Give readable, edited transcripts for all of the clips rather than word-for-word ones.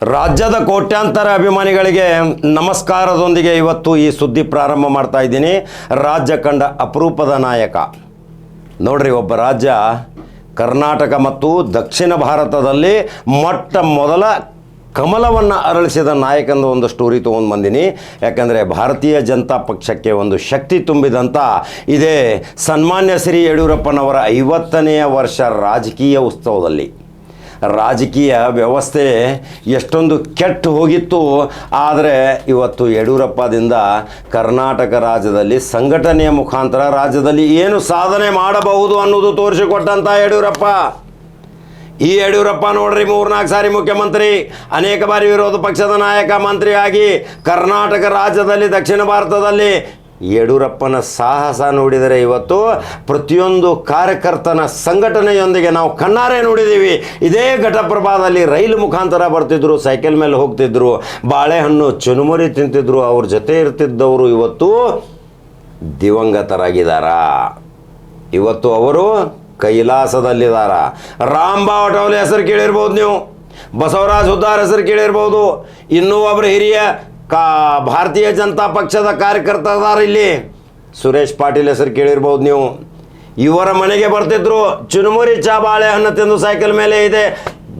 ರಾಜ್ಯದ ಕೋಟ್ಯಾಂತರ ಅಭಿಮಾನಿಗಳಿಗೆ ನಮಸ್ಕಾರದೊಂದಿಗೆ ಇವತ್ತು ಈ ಸುದ್ದಿ ಪ್ರಾರಂಭ ಮಾಡ್ತಾ ಇದ್ದೀನಿ. ರಾಜ್ಯ ಕಂಡ ಅಪರೂಪದ ನಾಯಕ ನೋಡ್ರಿ, ಒಬ್ಬ ರಾಜ್ಯ ಕರ್ನಾಟಕ ಮತ್ತು ದಕ್ಷಿಣ ಭಾರತದಲ್ಲಿ ಮೊಟ್ಟ ಮೊದಲ ಕಮಲವನ್ನು ಅರಳಿಸಿದ ನಾಯಕಂದು ಒಂದು ಸ್ಟೋರಿ ತೊಗೊಂಡು ಬಂದೀನಿ. ಯಾಕಂದರೆ ಭಾರತೀಯ ಜನತಾ ಪಕ್ಷಕ್ಕೆ ಒಂದು ಶಕ್ತಿ ತುಂಬಿದಂಥ ಇದೇ ಸನ್ಮಾನ್ಯ ಶ್ರೀ ಯಡಿಯೂರಪ್ಪನವರ 50ನೆಯ ವರ್ಷ ರಾಜಕೀಯ ಉತ್ಸವದಲ್ಲಿ ರಾಜಕೀಯ ವ್ಯವಸ್ಥೆ ಎಷ್ಟೊಂದು ಕೆಟ್ಟು ಹೋಗಿತ್ತು. ಆದರೆ ಇವತ್ತು ಯಡಿಯೂರಪ್ಪದಿಂದ ಕರ್ನಾಟಕ ರಾಜ್ಯದಲ್ಲಿ ಸಂಘಟನೆಯ ಮುಖಾಂತರ ರಾಜ್ಯದಲ್ಲಿ ಏನು ಸಾಧನೆ ಮಾಡಬಹುದು ಅನ್ನೋದು ತೋರಿಸಿಕೊಟ್ಟಂಥ ಯಡಿಯೂರಪ್ಪ. ಈ ಯಡಿಯೂರಪ್ಪ ನೋಡ್ರಿ, 3-4 ಸಾರಿ ಮುಖ್ಯಮಂತ್ರಿ, ಅನೇಕ ಬಾರಿ ವಿರೋಧ ಪಕ್ಷದ ನಾಯಕ, ಮಂತ್ರಿಯಾಗಿ ಕರ್ನಾಟಕ ರಾಜ್ಯದಲ್ಲಿ ದಕ್ಷಿಣ ಭಾರತದಲ್ಲಿ ಯಡಿಯೂರಪ್ಪನ ಸಾಹಸ ನೋಡಿದರೆ ಇವತ್ತು ಪ್ರತಿಯೊಂದು ಕಾರ್ಯಕರ್ತನ ಸಂಘಟನೆಯೊಂದಿಗೆ ನಾವು ಕಣ್ಣಾರೆ ನೋಡಿದ್ದೀವಿ. ಇದೇ ಘಟಪ್ರಭಾದಲ್ಲಿ ರೈಲು ಮುಖಾಂತರ ಬರ್ತಿದ್ರು, ಸೈಕಲ್ ಮೇಲೆ ಹೋಗ್ತಿದ್ರು, ಬಾಳೆಹಣ್ಣು ಚುನುಮುರಿ ತಿಂತಿದ್ರು. ಅವ್ರ ಜೊತೆ ಇರ್ತಿದ್ದವರು ಇವತ್ತು ದಿವಂಗತರಾಗಿದ್ದಾರ. ಇವತ್ತು ಅವರು ಕೈಲಾಸದಲ್ಲಿದ್ದಾರ. ರಾಮಬಾವ್ ಅಟೋಲೆ ಹೆಸರು ಕೇಳಿರ್ಬೋದು ನೀವು, ಬಸವರಾಜ್ ಹುದ್ದಾರ್ ಹೆಸರು ಕೇಳಿರ್ಬೋದು, ಇನ್ನೂ ಒಬ್ಬರು ಹಿರಿಯ ಭಾರತೀಯ ಜನತಾ ಪಕ್ಷದ ಕಾರ್ಯಕರ್ತ ಅದಾರ ಇಲ್ಲಿ, ಸುರೇಶ್ ಪಾಟೀಲ್ ಹೆಸರು ಕೇಳಿರ್ಬೋದು ನೀವು. ಇವರ ಮನೆಗೆ ಬರ್ತಿದ್ರು, ಚುನುಮುರಿ ಚಾ ಬಾಳೆಹಣ್ಣು ತಿಂದು ಸೈಕಲ್ ಮೇಲೆ ಇದೆ.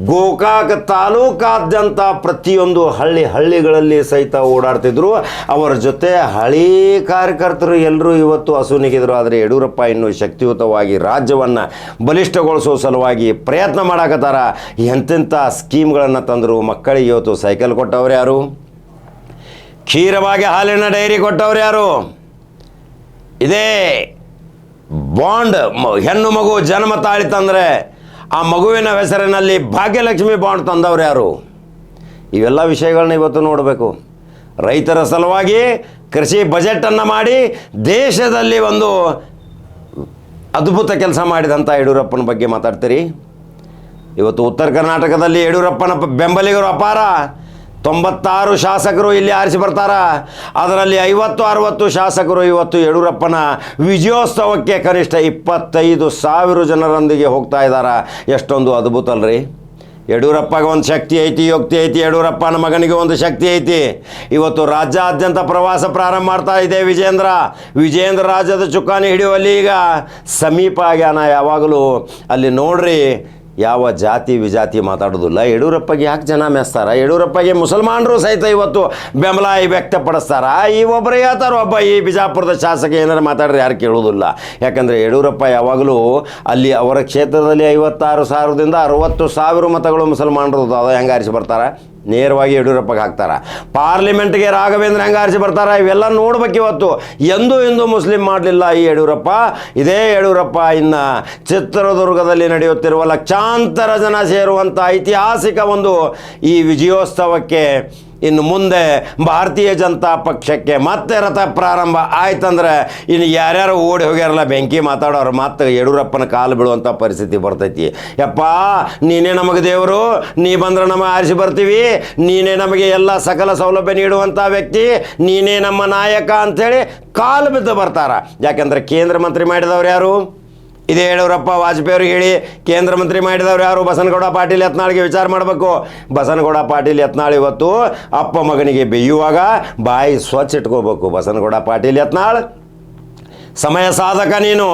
ಗೋಕಾಕ್ ತಾಲೂಕಾದ್ಯಂತ ಪ್ರತಿಯೊಂದು ಹಳ್ಳಿಗಳಲ್ಲಿ ಸಹಿತ ಓಡಾಡ್ತಿದ್ರು. ಅವರ ಜೊತೆ ಹಳೀ ಕಾರ್ಯಕರ್ತರು ಎಲ್ಲರೂ ಇವತ್ತು ಹಸುನಿಗಿದ್ರು. ಆದರೆ ಯಡಿಯೂರಪ್ಪ ಇನ್ನೂ ಶಕ್ತಿಯುತವಾಗಿ ರಾಜ್ಯವನ್ನು ಬಲಿಷ್ಠಗೊಳಿಸುವ ಸಲುವಾಗಿ ಪ್ರಯತ್ನ ಮಾಡಕತ್ತಾರ. ಎಂತೆಂಥ ಸ್ಕೀಮ್ಗಳನ್ನು ತಂದರು. ಮಕ್ಕಳಿಗೆ ಇವತ್ತು ಸೈಕಲ್ ಕೊಟ್ಟವ್ರು ಯಾರು? ಕ್ಷೀರವಾಗಿ ಹಾಲಿನ ಡೈರಿ ಕೊಟ್ಟವ್ರು ಯಾರು? ಇದೇ ಬಾಂಡ್, ಹೆಣ್ಣು ಮಗು ಜನ್ಮ ತಾಳಿತಂದರೆ ಆ ಮಗುವಿನ ಹೆಸರಿನಲ್ಲಿ ಭಾಗ್ಯಲಕ್ಷ್ಮಿ ಬಾಂಡ್ ತಂದವ್ರು ಯಾರು? ಇವೆಲ್ಲ ವಿಷಯಗಳನ್ನ ಇವತ್ತು ನೋಡಬೇಕು. ರೈತರ ಸಲುವಾಗಿ ಕೃಷಿ ಬಜೆಟನ್ನು ಮಾಡಿ ದೇಶದಲ್ಲಿ ಒಂದು ಅದ್ಭುತ ಕೆಲಸ ಮಾಡಿದಂಥ ಯಡಿಯೂರಪ್ಪನ ಬಗ್ಗೆ ಮಾತಾಡ್ತೀರಿ. ಇವತ್ತು ಉತ್ತರ ಕರ್ನಾಟಕದಲ್ಲಿ ಯಡಿಯೂರಪ್ಪನ ಬೆಂಬಲಿಗರು ಅಪಾರ. 96 ಶಾಸಕರು ಇಲ್ಲಿ ಆರಿಸಿ ಬರ್ತಾರ. ಅದರಲ್ಲಿ 50-60 ಶಾಸಕರು ಇವತ್ತು ಯಡಿಯೂರಪ್ಪನ ವಿಜಯೋತ್ಸವಕ್ಕೆ ಕನಿಷ್ಠ 25,000 ಜನರೊಂದಿಗೆ ಹೋಗ್ತಾ ಇದ್ದಾರೆ. ಎಷ್ಟೊಂದು ಅದ್ಭುತ ಅಲ್ರಿ. ಯಡಿಯೂರಪ್ಪಗೆ ಒಂದು ಶಕ್ತಿ ಐತಿ, ಯುಕ್ತಿ ಐತಿ. ಯಡಿಯೂರಪ್ಪನ ಮಗನಿಗೆ ಒಂದು ಶಕ್ತಿ ಐತಿ. ಇವತ್ತು ರಾಜ್ಯಾದ್ಯಂತ ಪ್ರವಾಸ ಪ್ರಾರಂಭ ಮಾಡ್ತಾ ಇದೆ ವಿಜೇಂದ್ರ ರಾಜ್ಯದ ಚುಕ್ಕಾಣಿ ಹಿಡಿಯುವಲ್ಲಿ ಈಗ ಸಮೀಪ ಆಗ್ಯಾನ. ಯಾವಾಗಲೂ ಅಲ್ಲಿ ನೋಡ್ರಿ, ಯಾವ ಜಾತಿ ವಿಜಾತಿ ಮಾತಾಡೋದಿಲ್ಲ. ಯಡಿಯೂರಪ್ಪಗೆ ಯಾಕೆ ಜನ ಮೆಸ್ತಾರ? ಯಡಿಯೂರಪ್ಪಗೆ ಮುಸಲ್ಮಾನರು ಸಹಿತ ಇವತ್ತು ಬೆಂಬಲ ವ್ಯಕ್ತಪಡಿಸ್ತಾರ. ಈ ಒಬ್ಬರೇ ಹೇಳ್ತಾರೆ, ಒಬ್ಬ ಈ ಬಿಜಾಪುರದ ಶಾಸಕ ಏನಾರು ಮಾತಾಡ್ರೆ ಯಾರು ಕೇಳೋದಿಲ್ಲ. ಯಾಕಂದರೆ ಯಡಿಯೂರಪ್ಪ ಯಾವಾಗಲೂ ಅಲ್ಲಿ ಅವರ ಕ್ಷೇತ್ರದಲ್ಲಿ 56,000ದಿಂದ 60,000 ಮತಗಳು ಮುಸಲ್ಮಾನರು ಅದ. ಹೆಂಗೆ ಆರಿಸಿ ಬರ್ತಾರೆ? ನೇರವಾಗಿ ಯಡಿಯೂರಪ್ಪಗೆ ಹಾಕ್ತಾರೆ. ಪಾರ್ಲಿಮೆಂಟ್ಗೆ ರಾಘವೇಂದ್ರ ಹೆಂಗೆ ಆರಿಸಿ ಬರ್ತಾರೆ? ಇವೆಲ್ಲ ನೋಡ್ಬೇಕು. ಇವತ್ತು ಎಂದೂ ಮುಸ್ಲಿಂ ಮಾಡಲಿಲ್ಲ ಈ ಯಡಿಯೂರಪ್ಪ. ಇದೇ ಯಡಿಯೂರಪ್ಪ ಇನ್ನು ಚಿತ್ರದುರ್ಗದಲ್ಲಿ ನಡೆಯುತ್ತಿರುವ ಲಕ್ಷಾಂತರ ಜನ ಸೇರುವಂಥ ಐತಿಹಾಸಿಕ ಒಂದು ಈ ವಿಜಯೋತ್ಸವಕ್ಕೆ ಇನ್ನು ಮುಂದೆ ಭಾರತೀಯ ಜನತಾ ಪಕ್ಷಕ್ಕೆ ಮತ್ತೆ ರಥ ಪ್ರಾರಂಭ ಆಯ್ತಂದ್ರೆ ಇನ್ನು ಯಾರ್ಯಾರು ಓಡಿ ಹೋಗ್ಯಾರಲ್ಲ ಬೆಂಕಿ ಮಾತಾಡೋರು ಮತ್ತೆ ಯಡಿಯೂರಪ್ಪನ ಕಾಲು ಬೀಳುವಂಥ ಪರಿಸ್ಥಿತಿ ಬರ್ತೈತಿ. ಯಪ್ಪ, ನೀನೇ ನಮಗೆ ದೇವರು, ನೀ ಬಂದ್ರೆ ನಮಗೆ ಆರಿಸಿ ಬರ್ತೀವಿ, ನೀನೇ ನಮಗೆ ಎಲ್ಲ ಸಕಲ ಸೌಲಭ್ಯ ನೀಡುವಂಥ ವ್ಯಕ್ತಿ, ನೀನೇ ನಮ್ಮ ನಾಯಕ ಅಂಥೇಳಿ ಕಾಲು ಬಿದ್ದು ಬರ್ತಾರ. ಯಾಕಂದರೆ ಕೇಂದ್ರ ಮಂತ್ರಿ ಮಾಡಿದವ್ರು ಯಾರು? ಇದೇ ಯಡಿಯೂರಪ್ಪ. ವಾಜಪೇಯಿ ಹೇಳಿ ಕೇಂದ್ರ ಮಂತ್ರಿ ಮಾಡಿದವ್ರು ಯಾರು? ಬಸನಗೌಡ ಪಾಟೀಲ್ ಯತ್ನಾಳ್ಗೆ ವಿಚಾರ ಮಾಡಬೇಕು. ಬಸನಗೌಡ ಪಾಟೀಲ್ ಯತ್ನಾಳ್ ಇವತ್ತು ಅಪ್ಪ ಮಗನಿಗೆ ಬೇಯುವಾಗ ಬಾಯಿ ಸ್ವಚ್ಛ ಇಟ್ಕೋಬೇಕು. ಬಸನಗೌಡ ಪಾಟೀಲ್ ಯತ್ನಾಳ್ ಸಮಯ ಸಾಧಕ ನೀನು.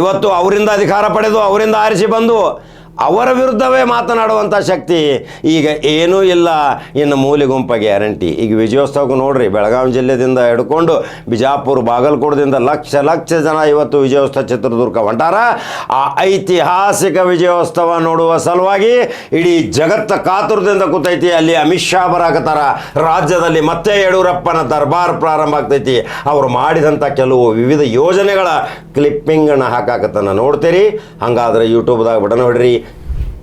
ಇವತ್ತು ಅವರಿಂದ ಅಧಿಕಾರ ಪಡೆದು ಅವರಿಂದ ಆರಿಸಿ ಬಂದು ಅವರ ವಿರುದ್ಧವೇ ಮಾತನಾಡುವಂಥ ಶಕ್ತಿ ಈಗ ಏನೂ ಇಲ್ಲ. ಇನ್ನು ಮೂಲೆ ಗುಂಪ ಗ್ಯಾರಂಟಿ. ಈಗ ವಿಜಯೋತ್ಸವಕ್ಕೆ ನೋಡ್ರಿ, ಬೆಳಗಾವಿ ಜಿಲ್ಲೆದಿಂದ ಹಿಡ್ಕೊಂಡು ಬಿಜಾಪುರ, ಬಾಗಲಕೋಟದಿಂದ ಲಕ್ಷ ಜನ ಇವತ್ತು ವಿಜಯೋತ್ಸವ ಚಿತ್ರದುರ್ಗ ಹೊಂಟಾರ. ಆ ಐತಿಹಾಸಿಕ ವಿಜಯೋತ್ಸವ ನೋಡುವ ಸಲುವಾಗಿ ಇಡೀ ಜಗತ್ತ ಕಾತುರದಿಂದ ಕೂತೈತಿ. ಅಲ್ಲಿ ಅಮಿತ್ ಶಾ ಬರಾಕತ್ತಾರ. ರಾಜ್ಯದಲ್ಲಿ ಮತ್ತೆ ಯಡಿಯೂರಪ್ಪನ ದರ್ಬಾರ್ ಪ್ರಾರಂಭ ಆಗ್ತೈತಿ. ಅವರು ಮಾಡಿದಂಥ ಕೆಲವು ವಿವಿಧ ಯೋಜನೆಗಳ ಕ್ಲಿಪ್ಪಿಂಗನ್ನು ಹಾಕಾಕತ್ತನ ನೋಡ್ತೀರಿ. ಹಾಗಾದ್ರೆ ಯೂಟ್ಯೂಬ್ದಾಗ ಬಟನ್ ಹೊಡ್ರಿ,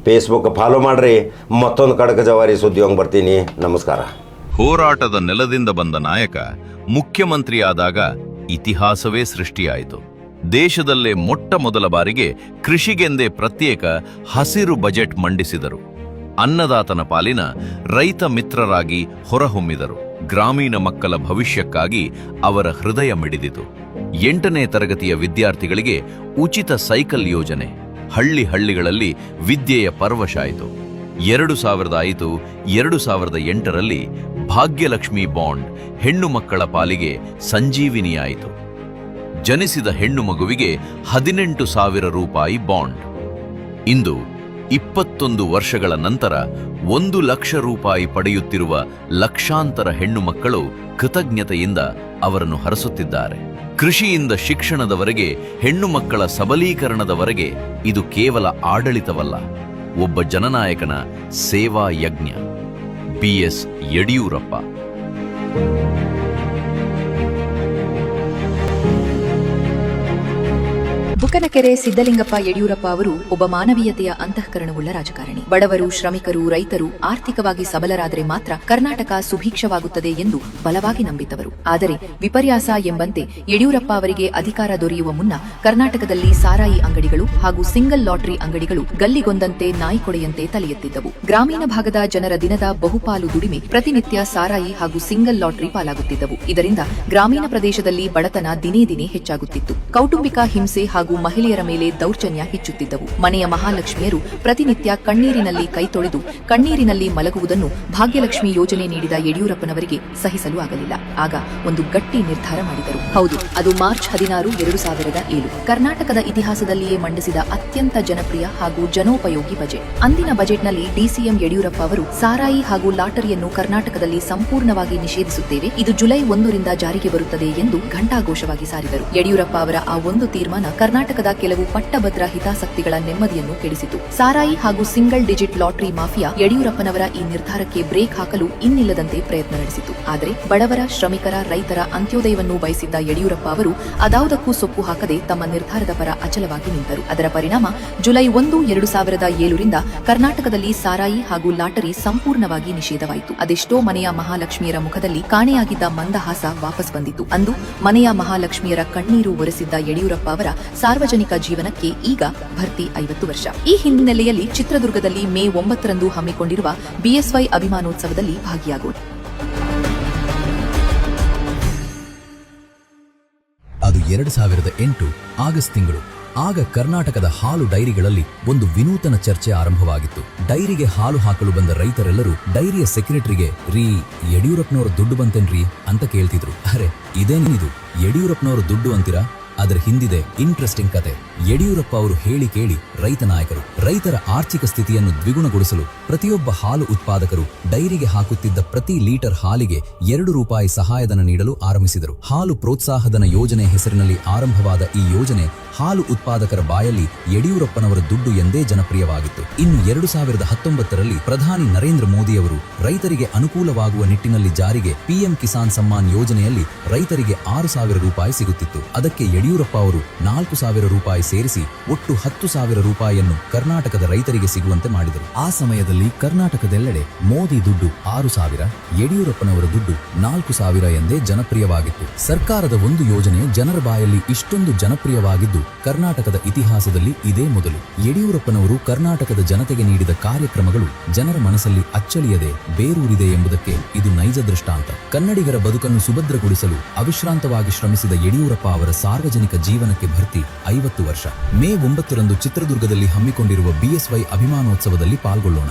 ಫೇಸ್ಬುಕ್ ಫಾಲೋ ಮಾಡ್ರಿ. ಮತ್ತೊಂದು ಕಡಕ ಜವಾರಿ ಸುದ್ದಿಯೊಂಗೆ ಬರ್ತೀನಿ. ನಮಸ್ಕಾರ. ಹೋರಾಟದ ನೆಲದಿಂದ ಬಂದ ನಾಯಕ ಮುಖ್ಯಮಂತ್ರಿಯಾದಾಗ ಇತಿಹಾಸವೇ ಸೃಷ್ಟಿಯಾಯಿತು. ದೇಶದಲ್ಲೇ ಮೊಟ್ಟ ಮೊದಲ ಬಾರಿಗೆ ಕೃಷಿಗೆಂದೇ ಪ್ರತ್ಯೇಕ ಹಸಿರು ಬಜೆಟ್ ಮಂಡಿಸಿದರು. ಅನ್ನದಾತನ ಪಾಲಿನ ರೈತ ಮಿತ್ರರಾಗಿ ಹೊರಹೊಮ್ಮಿದರು. ಗ್ರಾಮೀಣ ಮಕ್ಕಳ ಭವಿಷ್ಯಕ್ಕಾಗಿ ಅವರ ಹೃದಯ ಮಿಡಿದಿತು. 8ನೇ ತರಗತಿಯ ವಿದ್ಯಾರ್ಥಿಗಳಿಗೆ ಉಚಿತ ಸೈಕಲ್ ಯೋಜನೆ, ಹಳ್ಳಿಗಳಲ್ಲಿ ವಿದ್ಯೆಯ ಪರವಶ ಆಯಿತು. 2005, 2008ರಲ್ಲಿ ಭಾಗ್ಯಲಕ್ಷ್ಮಿ ಬಾಂಡ್ ಹೆಣ್ಣು ಮಕ್ಕಳ ಪಾಲಿಗೆ ಸಂಜೀವಿನಿಯಾಯಿತು. ಜನಿಸಿದ ಹೆಣ್ಣು ಮಗುವಿಗೆ 18,000 ರೂಪಾಯಿ ಬಾಂಡ್. ಇಂದು 21 ವರ್ಷಗಳ ನಂತರ 1 ಲಕ್ಷ ರೂಪಾಯಿ ಪಡೆಯುತ್ತಿರುವ ಲಕ್ಷಾಂತರ ಹೆಣ್ಣು ಮಕ್ಕಳು ಕೃತಜ್ಞತೆಯಿಂದ ಅವರನ್ನು ಹರಸುತ್ತಿದ್ದಾರೆ. ಕೃಷಿಯಿಂದ ಶಿಕ್ಷಣದವರೆಗೆ, ಹೆಣ್ಣು ಮಕ್ಕಳ ಸಬಲೀಕರಣದವರೆಗೆ ಇದು ಕೇವಲ ಆಡಳಿತವಲ್ಲ, ಒಬ್ಬ ಜನನಾಯಕನ ಸೇವಾ ಯಜ್ಞ. ಬಿ.ಎಸ್. ಯಡಿಯೂರಪ್ಪ. ಬುಕ್ಕನಕೆರೆ ಸಿದ್ದಲಿಂಗಪ್ಪ ಯಡಿಯೂರಪ್ಪ ಅವರು ಒಬ್ಬ ಮಾನವೀಯತೆಯ ಅಂತಃಕರಣವುಳ್ಳ ರಾಜಕಾರಣಿ. ಬಡವರು, ಶ್ರಮಿಕರು, ರೈತರು ಆರ್ಥಿಕವಾಗಿ ಸಬಲರಾದರೆ ಮಾತ್ರ ಕರ್ನಾಟಕ ಸುಭಿಕ್ಷವಾಗುತ್ತದೆ ಎಂದು ಬಲವಾಗಿ ನಂಬಿದವರು. ಆದರೆ ವಿಪರ್ಯಾಸ ಎಂಬಂತೆ ಯಡಿಯೂರಪ್ಪ ಅವರಿಗೆ ಅಧಿಕಾರ ದೊರೆಯುವ ಮುನ್ನ ಕರ್ನಾಟಕದಲ್ಲಿ ಸಾರಾಯಿ ಅಂಗಡಿಗಳು ಹಾಗೂ ಸಿಂಗಲ್ ಲಾಟರಿ ಅಂಗಡಿಗಳು ಗಲ್ಲಿಗೊಂದಂತೆ ನಾಯಿಕೊಡೆಯಂತೆ ತಲೆ ಎತ್ತಿದ್ದವು. ಗ್ರಾಮೀಣ ಭಾಗದ ಜನರ ದಿನದ ಬಹುಪಾಲು ದುಡಿಮೆ ಪ್ರತಿನಿತ್ಯ ಸಾರಾಯಿ ಹಾಗೂ ಸಿಂಗಲ್ ಲಾಟರಿ ಪಾಲಾಗುತ್ತಿದ್ದವು. ಇದರಿಂದ ಗ್ರಾಮೀಣ ಪ್ರದೇಶದಲ್ಲಿ ಬಡತನ ದಿನೇ ದಿನೇ ಹೆಚ್ಚಾಗುತ್ತಿತ್ತು. ಕೌಟುಂಬಿಕ ಹಿಂಸೆ ಹಾಗೂ ಮಹಿಳೆಯರ ಮೇಲೆ ದೌರ್ಜನ್ಯ ಹೆಚ್ಚುತ್ತಿದ್ದವು. ಮನೆಯ ಮಹಾಲಕ್ಷ್ಮಿಯರು ಪ್ರತಿನಿತ್ಯ ಕಣ್ಣೀರಿನಲ್ಲಿ ಕೈ ತೊಳೆದು ಕಣ್ಣೀರಿನಲ್ಲಿ ಮಲಗುವುದನ್ನು ಭಾಗ್ಯಲಕ್ಷ್ಮಿ ಯೋಜನೆ ನೀಡಿದ ಯಡಿಯೂರಪ್ಪನವರಿಗೆ ಸಹಿಸಲು ಆಗಲಿಲ್ಲ. ಆಗ ಒಂದು ಗಟ್ಟಿ ನಿರ್ಧಾರ ಮಾಡಿದರು. ಹೌದು, ಅದು ಮಾರ್ಚ್ 16, 2007. ಕರ್ನಾಟಕದ ಇತಿಹಾಸದಲ್ಲಿಯೇ ಮಂಡಿಸಿದ ಅತ್ಯಂತ ಜನಪ್ರಿಯ ಹಾಗೂ ಜನೋಪಯೋಗಿ ಬಜೆಟ್. ಅಂದಿನ ಬಜೆಟ್ನಲ್ಲಿ ಡಿಸಿಎಂ ಯಡಿಯೂರಪ್ಪ ಅವರು ಸಾರಾಯಿ ಹಾಗೂ ಲಾಟರಿಯನ್ನು ಕರ್ನಾಟಕದಲ್ಲಿ ಸಂಪೂರ್ಣವಾಗಿ ನಿಷೇಧಿಸುತ್ತೇವೆ, ಇದು ಜುಲೈ 1ರಿಂದ ಜಾರಿಗೆ ಬರುತ್ತದೆ ಎಂದು ಘಂಟಾಘೋಷವಾಗಿ ಸಾರಿದರು. ಯಡಿಯೂರಪ್ಪ ಅವರ ಆ ಒಂದು ತೀರ್ಮಾನ ಕರ್ನಾಟಕದ ಕೆಲವು ಪಟ್ಟಭದ್ರ ಹಿತಾಸಕ್ತಿಗಳ ನೆಮ್ಮದಿಯನ್ನು ಕೆಡಿಸಿತು. ಸಾರಾಯಿ ಹಾಗೂ ಸಿಂಗಲ್ ಡಿಜಿಟ್ ಲಾಟರಿ ಮಾಫಿಯಾ ಯಡಿಯೂರಪ್ಪನವರ ಈ ನಿರ್ಧಾರಕ್ಕೆ ಬ್ರೇಕ್ ಹಾಕಲು ಇನ್ನಿಲ್ಲದಂತೆ ಪ್ರಯತ್ನ ನಡೆಸಿತು. ಆದರೆ ಬಡವರ, ಶ್ರಮಿಕರ, ರೈತರ ಅಂತ್ಯೋದಯವನ್ನು ಬಯಸಿದ್ದ ಯಡಿಯೂರಪ್ಪ ಅವರು ಅದಾವುದಕ್ಕೂ ಸೊಪ್ಪು ಹಾಕದೆ ತಮ್ಮ ನಿರ್ಧಾರದ ಪರ ಅಚಲವಾಗಿ ನಿಂತರು. ಅದರ ಪರಿಣಾಮ ಜುಲೈ 1, 2007ರಿಂದ ಕರ್ನಾಟಕದಲ್ಲಿ ಸಾರಾಯಿ ಹಾಗೂ ಲಾಟರಿ ಸಂಪೂರ್ಣವಾಗಿ ನಿಷೇಧವಾಯಿತು. ಅದೆಷ್ಟೋ ಮನೆಯ ಮಹಾಲಕ್ಷ್ಮಿಯರ ಮುಖದಲ್ಲಿ ಕಾಣೆಯಾಗಿದ್ದ ಮಂದಹಾಸ ವಾಪಸ್ ಬಂದಿತು. ಅಂದು ಮನೆಯ ಮಹಾಲಕ್ಷ್ಮಿಯರ ಕಣ್ಣೀರು ಒರೆಸಿದ್ದ ಯಡಿಯೂರಪ್ಪ ಅವರ ಸಾರ್ವಜನಿಕ ಜೀವನಕ್ಕೆ ಈಗ ಭರ್ತಿ 50 ವರ್ಷ. ಈ ಹಿನ್ನೆಲೆಯಲ್ಲಿ ಚಿತ್ರದುರ್ಗದಲ್ಲಿ ಮೇ 9ರಂದು ಹಮ್ಮಿಕೊಂಡಿರುವ ಬಿಎಸ್ವೈ ಅಭಿಮಾನೋತ್ಸವದಲ್ಲಿ ಭಾಗಿಯಾಗೋಣ. ಅದು 2008 ಆಗಸ್ಟ್ ತಿಂಗಳು. ಆಗ ಕರ್ನಾಟಕದ ಹಾಲು ಡೈರಿಗಳಲ್ಲಿ ಒಂದು ವಿನೂತನ ಚರ್ಚೆ ಆರಂಭವಾಗಿತ್ತು. ಡೈರಿಗೆ ಹಾಲು ಹಾಕಲು ಬಂದ ರೈತರೆಲ್ಲರೂ ಡೈರಿಯ ಸೆಕ್ರೆಟರಿಗೆ, ರೀ ಯಡಿಯೂರಪ್ಪನವರು ದುಡ್ಡು ಬಂತೇನ್ರಿ ಅಂತ ಕೇಳ್ತಿದ್ರು. ಅರೆ ಇದೇನಿದು, ಯಡಿಯೂರಪ್ಪನವರು ದುಡ್ಡು ಅಂತೀರಾ? ಅದರ ಹಿಂದಿದೆ ಇಂಟ್ರೆಸ್ಟಿಂಗ್ ಕತೆ. ಯಡಿಯೂರಪ್ಪ ಅವರು ಹೇಳಿ ಕೇಳಿ ರೈತ ನಾಯಕರು. ರೈತರ ಆರ್ಥಿಕ ಸ್ಥಿತಿಯನ್ನು ದ್ವಿಗುಣಗೊಳಿಸಲು ಪ್ರತಿಯೊಬ್ಬ ಹಾಲು ಉತ್ಪಾದಕರು ಡೈರಿಗೆ ಹಾಕುತ್ತಿದ್ದ ಪ್ರತಿ ಲೀಟರ್ ಹಾಲಿಗೆ 2 ರೂಪಾಯಿ ಸಹಾಯಧನ ನೀಡಲು ಆರಂಭಿಸಿದರು. ಹಾಲು ಪ್ರೋತ್ಸಾಹಧನ ಯೋಜನೆ ಹೆಸರಿನಲ್ಲಿ ಆರಂಭವಾದ ಈ ಯೋಜನೆ ಹಾಲು ಉತ್ಪಾದಕರ ಬಾಯಲ್ಲಿ ಯಡಿಯೂರಪ್ಪನವರ ದುಡ್ಡು ಎಂದೇ ಜನಪ್ರಿಯವಾಗಿತ್ತು. ಇನ್ನು 2019ರಲ್ಲಿ ಪ್ರಧಾನಿ ನರೇಂದ್ರ ಮೋದಿಯವರು ರೈತರಿಗೆ ಅನುಕೂಲವಾಗುವ ನಿಟ್ಟಿನಲ್ಲಿ ಜಾರಿಗೆ ಪಿಎಂ ಕಿಸಾನ್ ಸಮ್ಮಾನ್ ಯೋಜನೆಯಲ್ಲಿ ರೈತರಿಗೆ 6,000 ರೂಪಾಯಿ ಸಿಗುತ್ತಿತ್ತು. ಅದಕ್ಕೆ ಯಡಿಯೂರಪ್ಪ ಅವರು 4,000 ರೂಪಾಯಿ ಸೇರಿಸಿ ಒಟ್ಟು 10,000 ರೂಪಾಯಿಯನ್ನು ಕರ್ನಾಟಕದ ರೈತರಿಗೆ ಸಿಗುವಂತೆ ಮಾಡಿದರು. ಆ ಸಮಯದಲ್ಲಿ ಕರ್ನಾಟಕದೆಲ್ಲೆಡೆ ಮೋದಿ ದುಡ್ಡು 6,000, ಯಡಿಯೂರಪ್ಪನವರ ದುಡ್ಡು 4,000 ಎಂದೇ ಜನಪ್ರಿಯವಾಗಿತ್ತು. ಸರ್ಕಾರದ ಒಂದು ಯೋಜನೆ ಜನರ ಬಾಯಲ್ಲಿ ಇಷ್ಟೊಂದು ಜನಪ್ರಿಯವಾಗಿದ್ದು ಕರ್ನಾಟಕದ ಇತಿಹಾಸದಲ್ಲಿ ಇದೇ ಮೊದಲು. ಯಡಿಯೂರಪ್ಪನವರು ಕರ್ನಾಟಕದ ಜನತೆಗೆ ನೀಡಿದ ಕಾರ್ಯಕ್ರಮಗಳು ಜನರ ಮನಸ್ಸಲ್ಲಿ ಅಚ್ಚಳಿಯದೆ ಬೇರೂರಿದೆ ಎಂಬುದಕ್ಕೆ ಇದು ನೈಜ ದೃಷ್ಟಾಂತ. ಕನ್ನಡಿಗರ ಬದುಕನ್ನು ಸುಭದ್ರಗೊಳಿಸಲು ಅವಿಶ್ರಾಂತವಾಗಿ ಶ್ರಮಿಸಿದ ಯಡಿಯೂರಪ್ಪ ಅವರ ಸಾರ್ವಜನಿಕ ಜೀವನಕ್ಕೆ ಭರ್ತಿ 50 ವರ್ಷ. ಮೇ 9ರಂದು ಚಿತ್ರದುರ್ಗದಲ್ಲಿ ಹಮ್ಮಿಕೊಂಡಿರುವ ಬಿಎಸ್ವೈ ಅಭಿಮಾನೋತ್ಸವದಲ್ಲಿ ಪಾಲ್ಗೊಳ್ಳೋಣ.